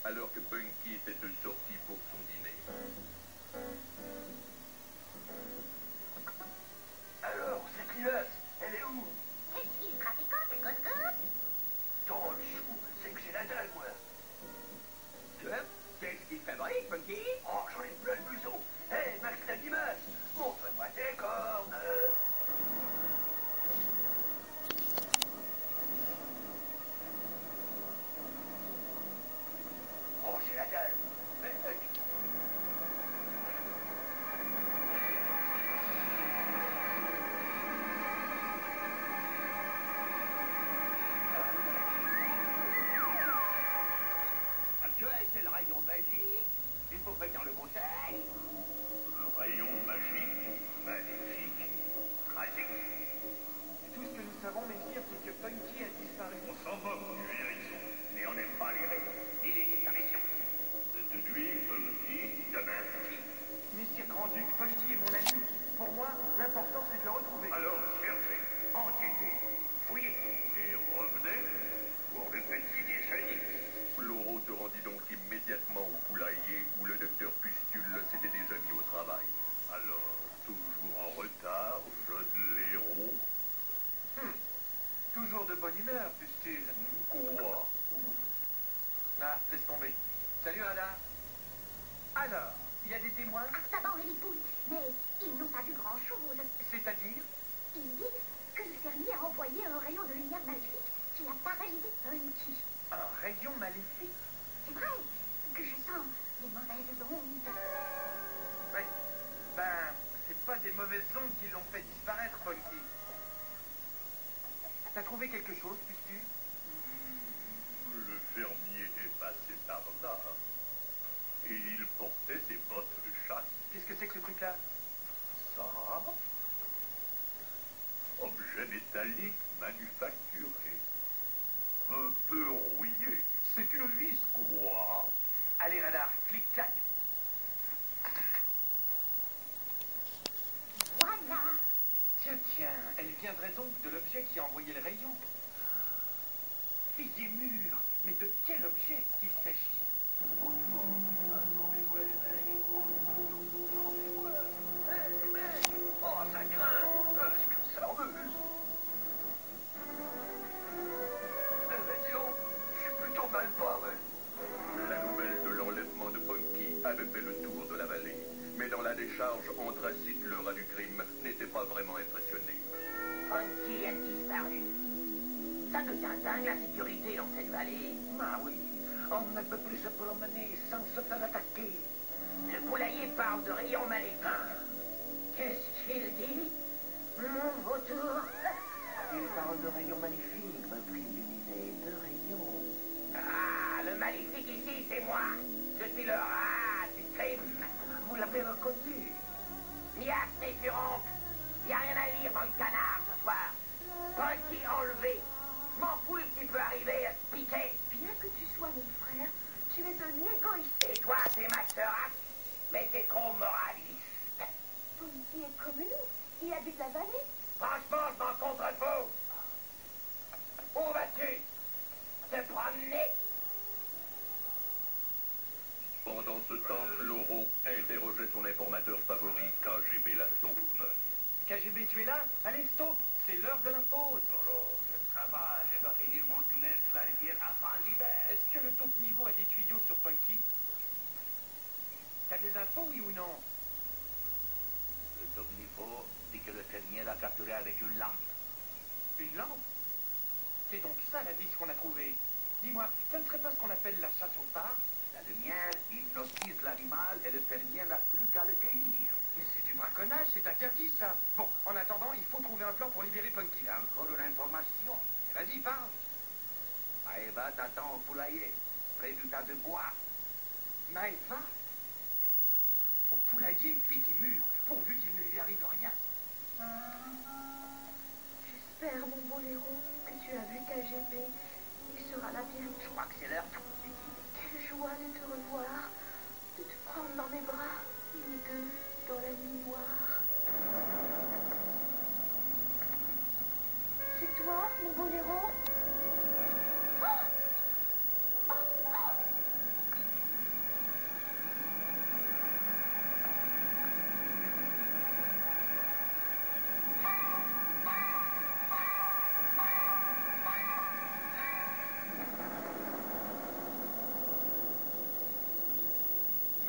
alors que Punky était de sortie pour son dîner. Alors, cette limace, elle est où? Qu'est-ce qu'il trafiquante, Cote-Cote? Dans le chou, c'est que j'ai la dalle, moi. Qu'est-ce qu'il fabrique, Punky? Oh, j'en ai plein le blouson. Hé, Max la limace, montre-moi tes cornes. Oh, j'ai la dalle. Mais, C'est le rayon magique. Il faut prévenir le conseil. Le rayon magique, maléfique, tragique. Tout ce que nous savons, messire, c'est que Punky a disparu. On s'en moque du hérisson, mais on n'aime pas les rayons, ni les disparitions. De nuit, Punky, demain, qui? Messire Grand-Duc, Punky est mon ami. Pour moi, l'important, c'est de le retrouver. Alors cherchez, enquêtez, fouillez, et revenez pour le petit déjeuner. Floro se rendit donc immédiatement au poulailler où le docteur Pustule s'était déjà mis au travail. Alors, toujours en retard, jeune l'héros. Toujours de bonne humeur, Pustule. Quoi? Ah, laisse tomber. Salut, Radar. Alors, il y a des témoins? Artaban et les poules, mais ils n'ont pas vu grand-chose. C'est-à-dire? Ils disent que le fermier a envoyé un rayon de lumière magique qui a paralysé Punky. Un rayon maléfique? C'est vrai que je sens les mauvaises ondes. Oui. Ben, c'est pas des mauvaises ondes qui l'ont fait disparaître, Punky. T'as trouvé quelque chose, Pustule? Le fermier est passé par là. Et il portait ses bottes de chasse. Qu'est-ce que c'est que ce truc-là? Ça? Objet métallique manufacturé. Un peu rouillé. C'est une vis, quoi. Allez, Radar, clic-clac. Voilà. Tiens, elle viendrait donc de l'objet qui a envoyé le rayon. Fille mûre, mais de quel objet qu'il s'agit? oh, ça craint. C'est comme ça, on use. Mais dis donc, je suis plutôt mal barré. La nouvelle de l'enlèvement de Punky avait fait le tour de la vallée. Mais dans la décharge, Anthracite, le rat du crime, n'était pas vraiment impressionné. Punky a disparu. Ça devient dingue la sécurité dans cette vallée. Ah oui, on ne peut plus se promener sans se faire attaquer. Le poulailler parle de rayon maléfique. Qu'est-ce qu'il dit? Mon vautour. Il parle de rayons magnifiques, votre illuminé, de rayons. Ah, le maléfique ici, c'est moi. Je suis le rat du crime. Vous l'avez reconnu. Mias, méfiante. Il n'y a rien à lire dans le canard ce soir. Punky enlevé. Je m'en fous ce qui peut arriver à se piquer. Bien que tu sois mon frère, tu es un égoïste. Et toi, c'est ma sœur, mais t'es trop moraliste. Punky est comme nous. Il habite la vallée. Franchement, je m'en contrefous. Où vas-tu? Te promener? Pendant ce temps, Floro interrogeait son informateur favori, KGB la taupe. KGB, tu es là? Allez, stop! C'est l'heure de la pause. Je travaille, je dois finir mon tunnel sur la rivière avant l'hiver. Est-ce que le taupe niveau a des tuyaux sur Punky? T'as des infos, oui ou non? Le top niveau dit que le fermier l'a capturé avec une lampe. Une lampe? C'est donc ça la vis qu'on a trouvée. Dis-moi, ça ne serait pas ce qu'on appelle la chasse au phare? La lumière hypnotise l'animal et le fermier n'a plus qu'à le cueillir. Mais c'est du braconnage, c'est interdit ça. Bon, en attendant, il faut trouver un plan pour libérer Punky. Il y a encore une information. Vas-y, parle. Maëva t'attend au poulailler, près du tas de bois. Maëva? Au poulailler, fille mûre, pourvu qu'il ne lui arrive rien. J'espère, mon boléro, que tu as vu KGB. Il sera là bientôt. Je crois que c'est l'heure. Quelle joie de te revoir, de te prendre dans mes bras, nous deux, dans la nuit noire. C'est toi, mon boléro? Oh! Oh! Oh!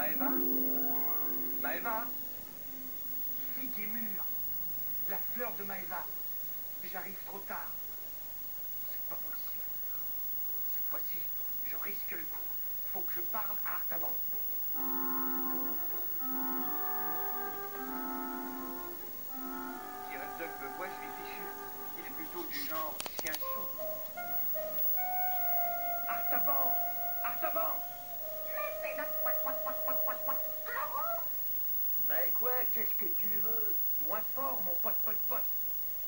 Maëva? Maëva? Figue mûre. La fleur de Maëva. J'arrive trop tard. C'est pas possible. Cette fois-ci, je risque le coup. Faut que je parle à Artaban. Si Red Dog me voit, je vais fichu. Il est plutôt du genre chien chaud. Artaban! Artaban! Ben quoi, qu'est-ce que tu veux? Moins fort, mon pote.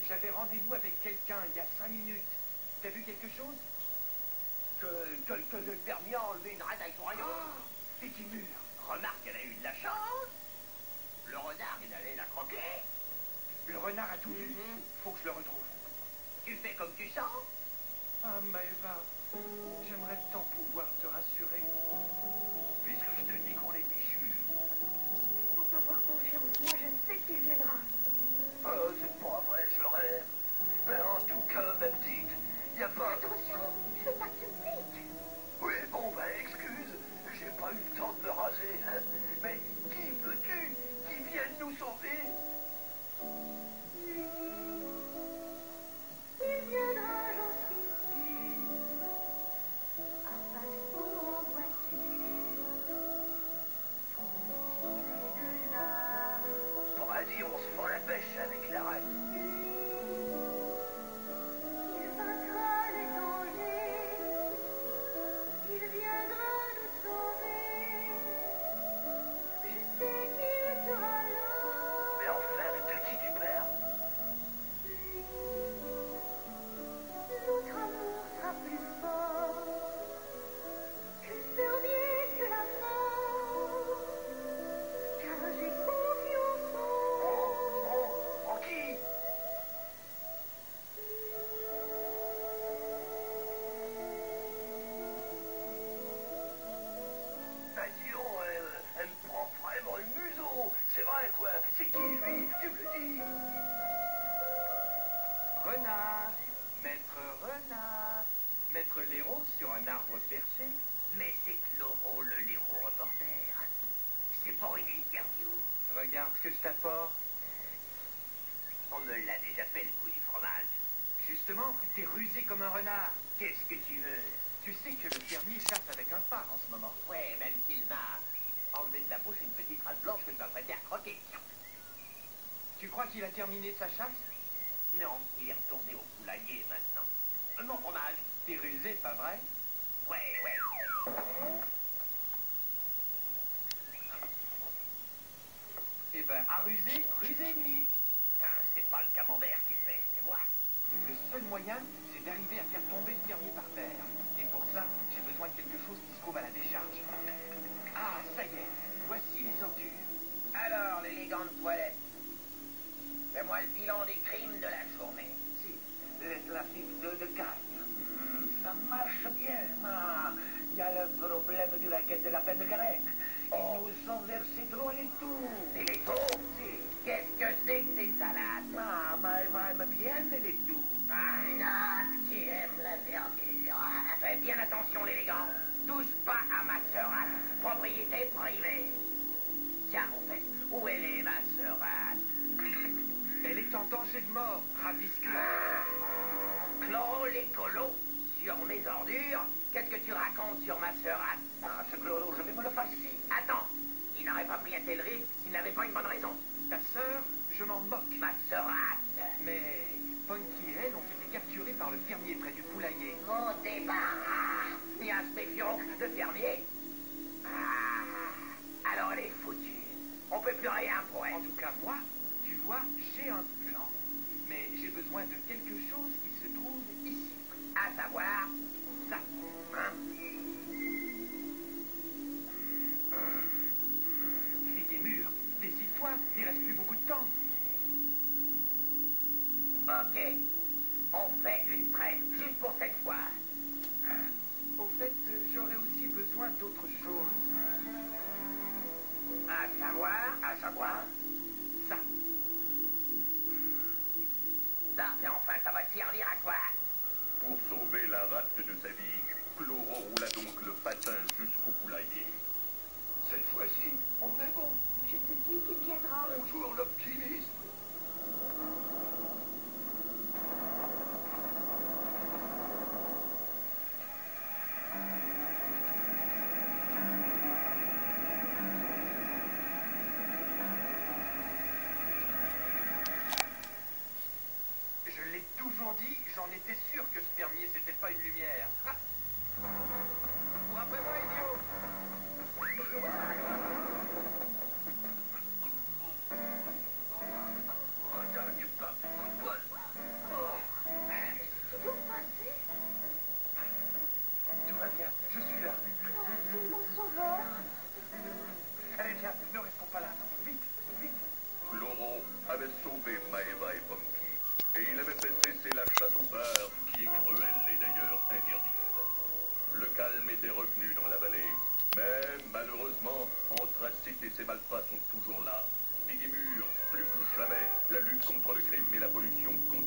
J'avais rendez-vous avec quelqu'un il y a 5 minutes. T'as vu quelque chose? Que le fermier a enlevé une rate avec son rayon. C'est qui mûre. Remarque, elle a eu de la chance. Le renard, il allait la croquer. Le renard a tout vu. Faut que je le retrouve. Tu fais comme tu sens. Ah, Maëva, j'aimerais tant pouvoir te rassurer. Puisque je te dis qu'on est fichu. Faut avoir confiance, moi je sais qu'il viendra. Oh, c'est pas vrai, je rêve. Ben, en tout cas, ma petite, y a pas... Attention, je veux pas que tu me piques. Oui, bon, ben, excuse, j'ai pas eu le temps de me raser. Hein. Mais qui veux-tu qui vienne nous sauver? Il viendra, j'en suis sûre. À pas de peau en voiture. Tout irait de là. Pour dire, on se fend la pêche avec la rate. Il vaincra les dangers. Il viendra nous sauver. Je sais qu'il sera là. Mais enfin, de qui tu perds? Notre amour sera plus fort que le fermier, que la mort. Car j'ai confiance En qui? Ben dis donc, elle me prend vraiment le museau. C'est vrai, quoi. C'est qui, lui? Tu me le dis? Renard. Maître Renard. Maître Léraud sur un arbre perché. Mais c'est Cloro, le Léraud reporter. C'est pour une interview. Regarde ce que je t'apporte. On me l'a déjà fait, le coup du fromage. Justement, t'es rusé comme un renard. Qu'est-ce que tu veux? Tu sais que le fermier chasse avec un phare en ce moment. Ouais, même qu'il m'a enlevé de la bouche une petite race blanche que je m'apprêtais à croquer. Tu crois qu'il a terminé sa chasse? Non, il est retourné au poulailler maintenant. Mon fromage. T'es rusé, pas vrai? Ouais. Eh ben, à ruser, rusé demi. C'est pas le camembert qui fait, c'est moi. Le seul moyen, c'est d'arriver à faire tomber le fermier par terre. Et pour ça, j'ai besoin de quelque chose qui se trouve à la décharge. Ah, ça y est, voici les ordures. Alors, l'élégante toilette. Fais-moi le bilan des crimes de la journée. Si, le trafic de carne. Ça marche bien, mais il y a le problème du racket de la peine de graine. Ils nous ont versé trop les tout. Et les taux? Qu'est-ce que c'est que ces salades? Ah, Maëva aime bien les tout. Un as qui aime la verdure. Fais bien attention, l'élégant. Touche pas à ma sœurate. Propriété privée. Tiens, au fait, où elle est, ma sœurate? Elle est en danger de mort, ravisquée. Chloro l'écolo, sur mes ordures. Qu'est-ce que tu racontes sur ma sœurate? Ah, ce chloro, je vais me le farcir. Attends, il n'aurait pas pris un tel risque s'il n'avait pas une bonne raison. Ta sœur, je m'en moque. Ma sœurate. Mais Punky et elle ont été capturés par le fermier près du poulailler. Mon débarras. Et un spéfion, le fermier. Ah, alors elle est foutue. On peut plus rien pour En elle. tout cas, moi, tu vois, j'ai un plan. Mais j'ai besoin de quelque chose qui se trouve ici. À savoir, Ça. hein? Figue et mûr, décide-toi, il reste plus beaucoup de temps. Ok. On fait une trêve, juste pour cette fois. Au fait, j'aurais aussi besoin d'autre chose. À savoir, Ça. ça, mais enfin, ça va te servir à quoi? Pour sauver la rate de sa vie, Chloro roula donc le patin jusqu'au poulailler. Cette fois-ci, ces malfrats sont toujours là. Piggy Mur, plus que jamais, la lutte contre le crime et la pollution continue.